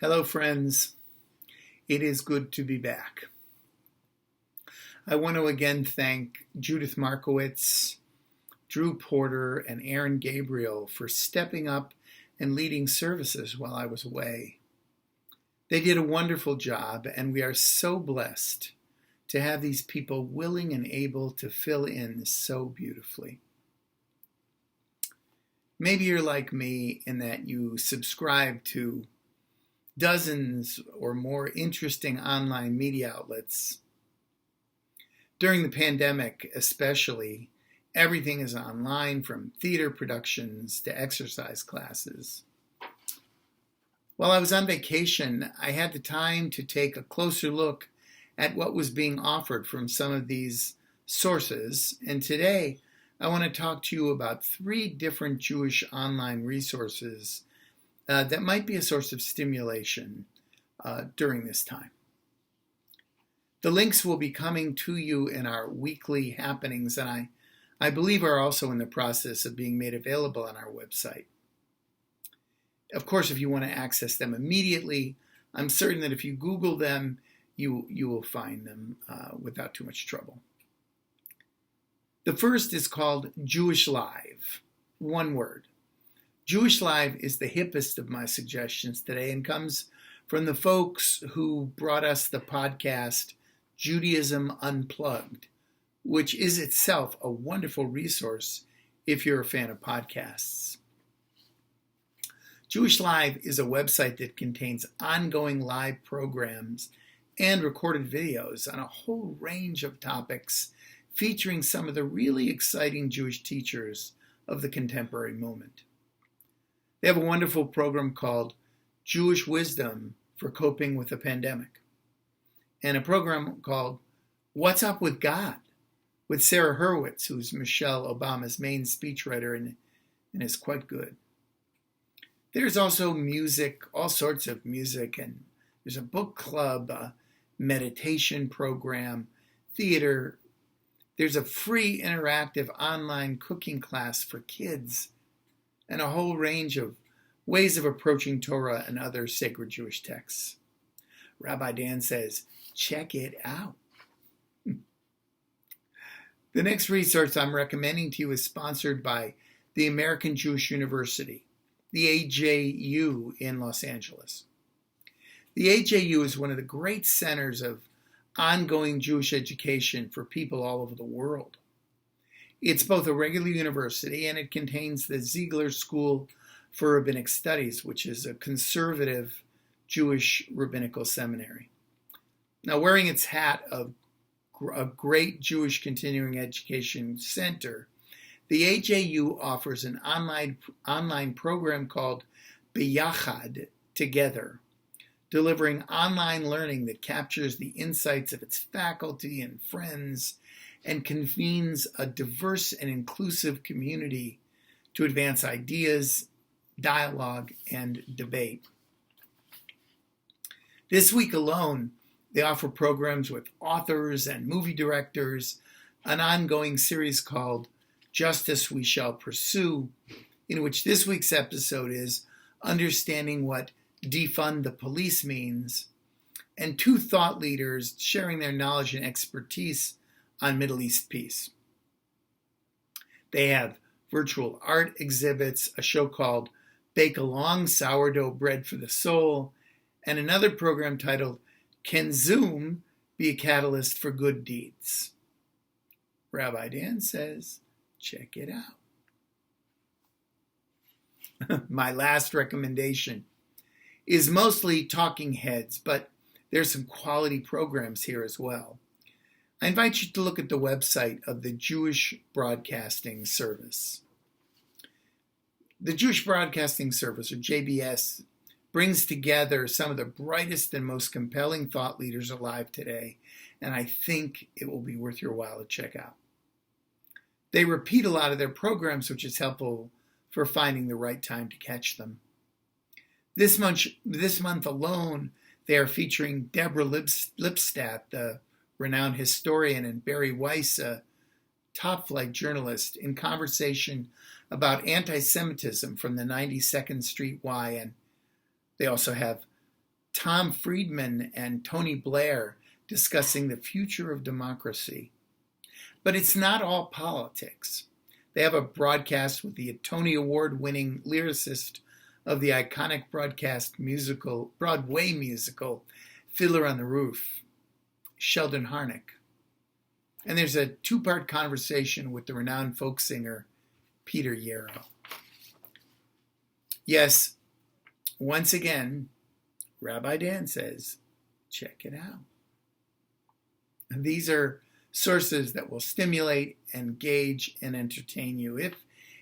Hello, friends. It is good to be back. I want to again thank Judith Markowitz, Drew Porter, and Aaron Gabriel for stepping up and leading services while I was away. They did a wonderful job, and we are so blessed to have these people willing and able to fill in so beautifully. Maybe you're like me in that you subscribe to dozens or more interesting online media outlets. During the pandemic, especially, everything is online, from theater productions to exercise classes. While I was on vacation, I had the time to take a closer look at what was being offered from some of these sources, and today I want to talk to you about 3 different Jewish online resources that might be a source of stimulation during this time. The links will be coming to you in our weekly happenings, and I believe are also in the process of being made available on our website. Of course, if you want to access them immediately, I'm certain that if you Google them, you will find them without too much trouble. The first is called Jewish Live, one word. Jewish Live is the hippest of my suggestions today and comes from the folks who brought us the podcast Judaism Unplugged, which is itself a wonderful resource if you're a fan of podcasts. Jewish Live is a website that contains ongoing live programs and recorded videos on a whole range of topics featuring some of the really exciting Jewish teachers of the contemporary moment. They have a wonderful program called Jewish Wisdom for Coping with the Pandemic, and a program called What's Up with God with Sarah Hurwitz, who's Michelle Obama's main speechwriter and is quite good. There's also music, all sorts of music, and there's a book club, a meditation program, theater. There's a free interactive online cooking class for kids, and a whole range of ways of approaching Torah and other sacred Jewish texts. Rabbi Dan says, check it out. The next resource I'm recommending to you is sponsored by the American Jewish University, the AJU in Los Angeles. The AJU is one of the great centers of ongoing Jewish education for people all over the world. It's both a regular university and it contains the Ziegler School for Rabbinic Studies, which is a conservative Jewish rabbinical seminary. Now, wearing its hat of a great Jewish continuing education center, the AJU offers an online program called Biyachad, Together, delivering online learning that captures the insights of its faculty and friends and convenes a diverse and inclusive community to advance ideas, dialogue, and debate. This week alone, they offer programs with authors and movie directors, an ongoing series called Justice We Shall Pursue, in which this week's episode is Understanding What Defund the Police Means, and 2 thought leaders sharing their knowledge and expertise on Middle East peace. They have virtual art exhibits, a show called Bake Along, Sourdough Bread for the Soul, and another program titled Can Zoom Be a Catalyst for Good Deeds? Rabbi Dan says, check it out. My last recommendation is mostly talking heads, but there's some quality programs here as well. I invite you to look at the website of the Jewish Broadcasting Service. The Jewish Broadcasting Service, or JBS, brings together some of the brightest and most compelling thought leaders alive today, and I think it will be worth your while to check out. They repeat a lot of their programs, which is helpful for finding the right time to catch them. This month alone, they are featuring Deborah Lipstadt, the renowned historian, and Barry Weiss, a top-flight journalist, in conversation about anti-Semitism from the 92nd Street Y. And they also have Tom Friedman and Tony Blair discussing the future of democracy. But it's not all politics. They have a broadcast with the Tony Award-winning lyricist of the iconic Broadway musical, Fiddler on the Roof, Sheldon Harnick. And there's a two-part conversation with the renowned folk singer, Peter Yarrow. Yes, once again, Rabbi Dan says, check it out. And these are sources that will stimulate, engage, and entertain you.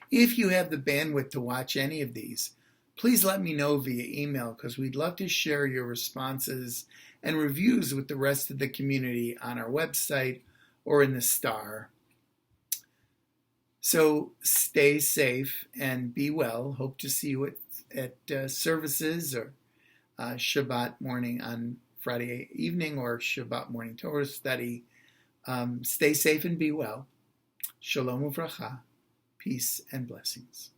If you have the bandwidth to watch any of these, please let me know via email, because we'd love to share your responses and reviews with the rest of the community on our website or in the Star. So stay safe and be well. Hope to see you at services or Shabbat morning on Friday evening or Shabbat morning Torah study. Stay safe and be well. Shalom uvracha. Peace and blessings.